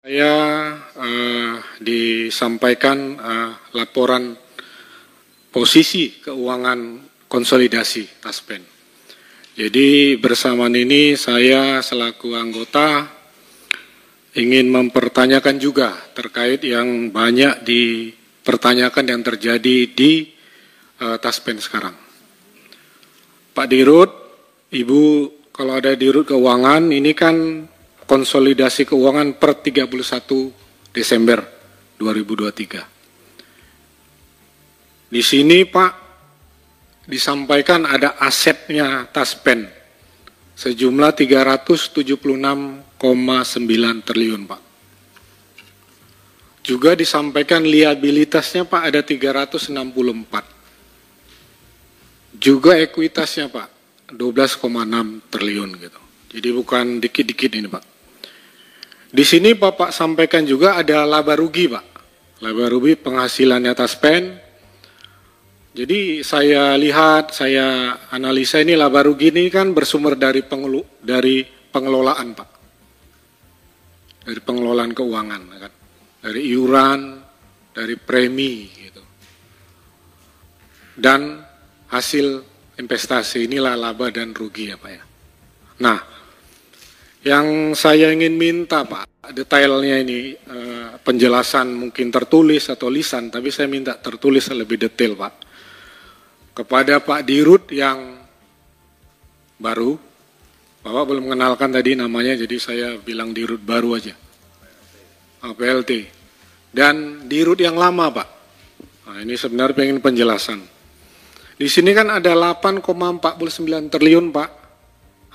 Saya disampaikan laporan posisi keuangan konsolidasi Taspen. Jadi bersamaan ini saya selaku anggota ingin mempertanyakan juga terkait yang banyak dipertanyakan yang terjadi di Taspen sekarang. Pak Dirut, Ibu, kalau ada Dirut Keuangan, ini kan konsolidasi keuangan per 31 Desember 2023. Di sini Pak disampaikan ada asetnya Taspen sejumlah 376,9 triliun Pak. Juga disampaikan liabilitasnya Pak ada 364. Juga ekuitasnya Pak 12,6 triliun gitu. Jadi bukan dikit-dikit ini Pak. Di sini Bapak sampaikan juga ada laba rugi Pak. Laba rugi penghasilannya Taspen. Jadi saya lihat, saya analisa ini laba rugi ini kan bersumber dari pengelolaan Pak. Dari pengelolaan keuangan kan. Dari iuran, dari premi gitu. Dan hasil investasi inilah laba dan rugi ya Pak ya. Nah, yang saya ingin minta Pak, detailnya ini penjelasan mungkin tertulis atau lisan, tapi saya minta tertulis lebih detail Pak. Kepada Pak Dirut yang baru, Bapak belum mengenalkan tadi namanya, jadi saya bilang Dirut baru aja. PLT. Dan Dirut yang lama Pak. Nah, ini sebenarnya pengen penjelasan. Di sini kan ada 8,49 triliun Pak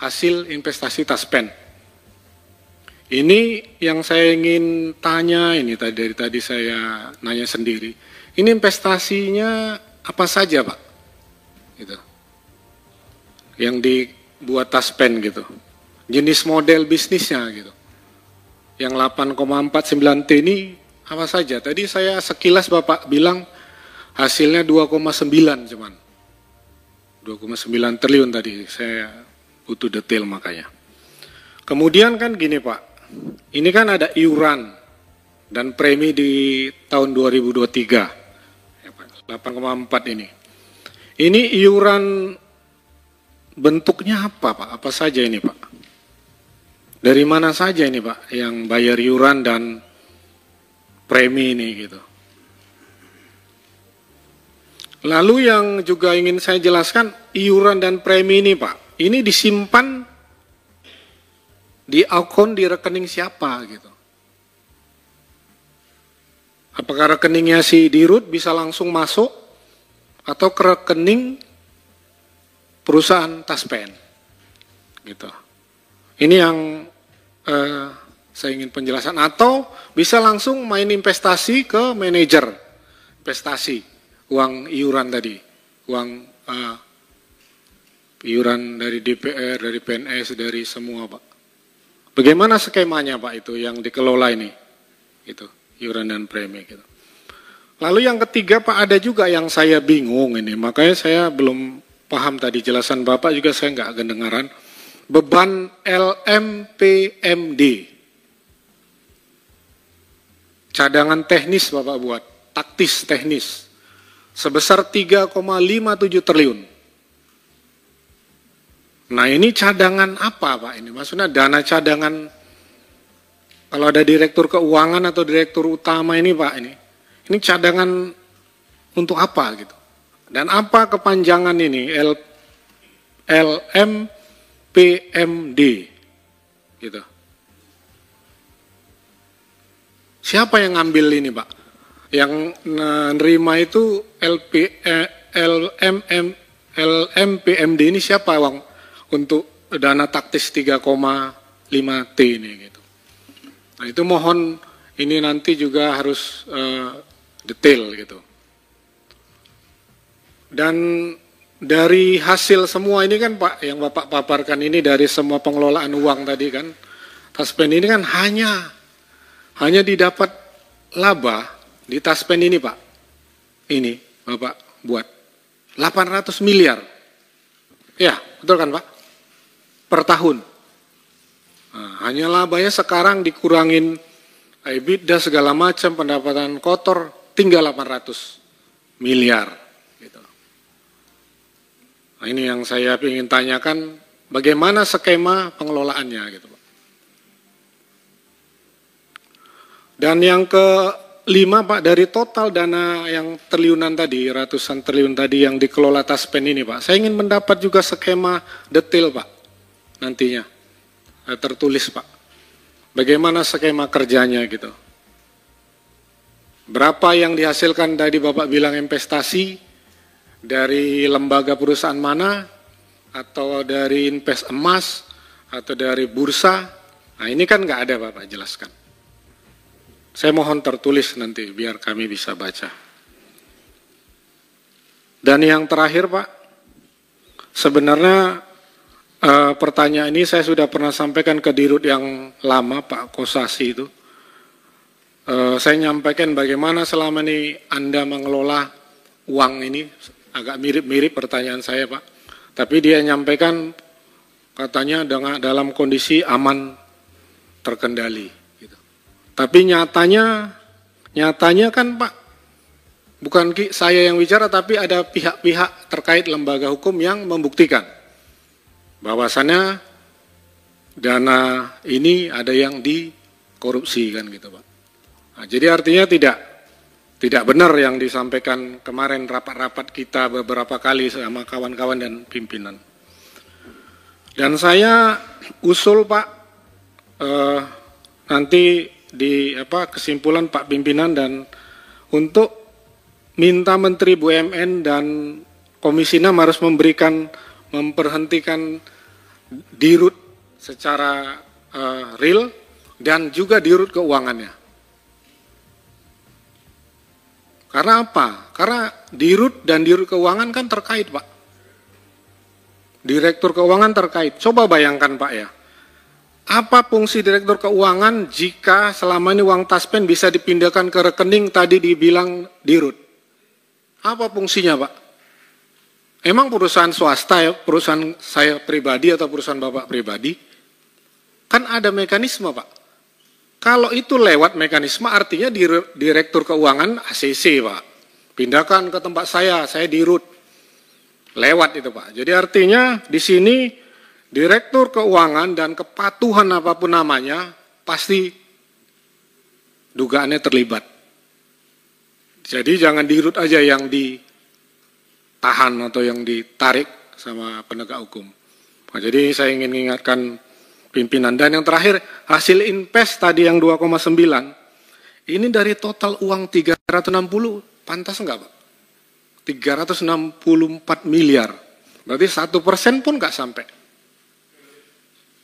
hasil investasi Taspen. Ini yang saya ingin tanya ini dari tadi saya nanya sendiri. Ini investasinya apa saja Pak? Gitu. Yang dibuat Taspen gitu. Jenis model bisnisnya gitu. Yang 8,49 T ini apa saja? Tadi saya sekilas Bapak bilang hasilnya 2,9 cuman. 2,9 triliun tadi, saya butuh detail makanya. Kemudian kan gini Pak, ini kan ada iuran dan premi di tahun 2023, 8,4 ini. Ini iuran bentuknya apa Pak? Apa saja ini Pak? Dari mana saja ini Pak yang bayar iuran dan premi ini gitu? Lalu yang juga ingin saya jelaskan, iuran dan premi ini Pak, ini disimpan di akun di rekening siapa gitu. Apakah rekeningnya si Dirut bisa langsung masuk atau ke rekening perusahaan Taspen gitu. Ini yang saya ingin penjelasan, atau bisa langsung main investasi ke manajer investasi. Uang iuran tadi, uang iuran dari DPR, dari PNS, dari semua Pak. Bagaimana skemanya Pak itu yang dikelola ini? Gitu, iuran dan premi gitu. Lalu yang ketiga Pak, ada juga yang saya bingung ini, makanya saya belum paham tadi jelasan Bapak juga saya nggak kedengaran. Beban LMPMD. Cadangan teknis Bapak buat, taktis teknis. Sebesar 3,57 triliun. Nah ini cadangan apa Pak ini? Maksudnya dana cadangan, kalau ada direktur keuangan atau direktur utama ini Pak ini cadangan untuk apa gitu? Dan apa kepanjangan ini LMPMD gitu? Siapa yang ngambil ini Pak? Yang menerima itu LMPMD ini siapa Bang? Untuk dana taktis 3,5 T ini gitu. Nah itu mohon ini nanti juga harus detail gitu. Dan dari hasil semua ini kan Pak, yang Bapak paparkan ini dari semua pengelolaan uang tadi kan, Taspen ini kan hanya didapat laba di Taspen ini Pak, ini Bapak buat 800 miliar. Ya, betul kan Pak? Per tahun. Nah, hanya labanya sekarang dikurangin EBITDA segala macam, pendapatan kotor tinggal 800 miliar. Gitu. Nah, ini yang saya ingin tanyakan, bagaimana skema pengelolaannya gitu, Pak. Dan yang kelima, Pak, dari total dana yang triliunan tadi, ratusan triliun tadi yang dikelola Taspen ini, Pak, saya ingin mendapat juga skema detail, Pak, nantinya. Tertulis, Pak. Bagaimana skema kerjanya gitu. Berapa yang dihasilkan tadi Bapak bilang investasi dari lembaga perusahaan mana, atau dari invest emas, atau dari bursa. Nah, ini kan nggak ada Bapak jelaskan. Saya mohon tertulis nanti biar kami bisa baca. Dan yang terakhir, Pak, sebenarnya pertanyaan ini saya sudah pernah sampaikan ke Dirut yang lama, Pak Kosasi itu. Saya nyampaikan bagaimana selama ini Anda mengelola uang ini, agak mirip-mirip pertanyaan saya, Pak. Tapi dia nyampaikan katanya dalam kondisi aman, terkendali. Tapi nyatanya kan Pak, bukan saya yang bicara, tapi ada pihak-pihak terkait lembaga hukum yang membuktikan bahwasannya dana ini ada yang dikorupsi kan gitu Pak. Nah, jadi artinya tidak benar yang disampaikan kemarin rapat-rapat kita beberapa kali sama kawan-kawan dan pimpinan. Dan saya usul Pak, nanti di kesimpulan Pak Pimpinan dan untuk minta Menteri BUMN dan Komisi 6 harus memberhentikan Dirut secara real dan juga Dirut keuangannya. Karena apa? Karena Dirut dan Dirut keuangan kan terkait, Pak. Direktur keuangan terkait. Coba bayangkan Pak ya. Apa fungsi direktur keuangan jika selama ini uang Taspen bisa dipindahkan ke rekening tadi dibilang Dirut? Apa fungsinya, Pak? Emang perusahaan swasta ya, perusahaan saya pribadi atau perusahaan Bapak pribadi? Kan ada mekanisme, Pak. Kalau itu lewat mekanisme artinya direktur keuangan ACC, Pak. Pindahkan ke tempat saya Dirut. Lewat itu, Pak. Jadi artinya di sini Direktur keuangan dan kepatuhan apapun namanya, pasti dugaannya terlibat. Jadi jangan Dirut aja yang ditahan atau yang ditarik sama penegak hukum. Nah, jadi saya ingin mengingatkan pimpinan. Dan yang terakhir, hasil invest tadi yang 2,9, ini dari total uang 360, pantas enggak Pak? 364 miliar. Berarti 1% pun enggak sampai.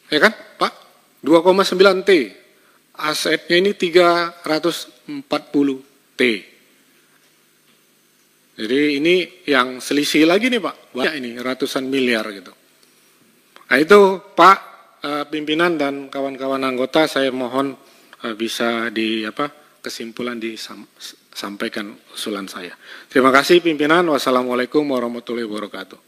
Ya kan, Pak? 2,9 T. Asetnya ini 340 T. Jadi ini yang selisih lagi nih, Pak. Banyak ini, ratusan miliar gitu. Nah itu, Pak pimpinan dan kawan-kawan anggota, saya mohon bisa kesimpulan disampaikan usulan saya. Terima kasih pimpinan. Wassalamualaikum warahmatullahi wabarakatuh.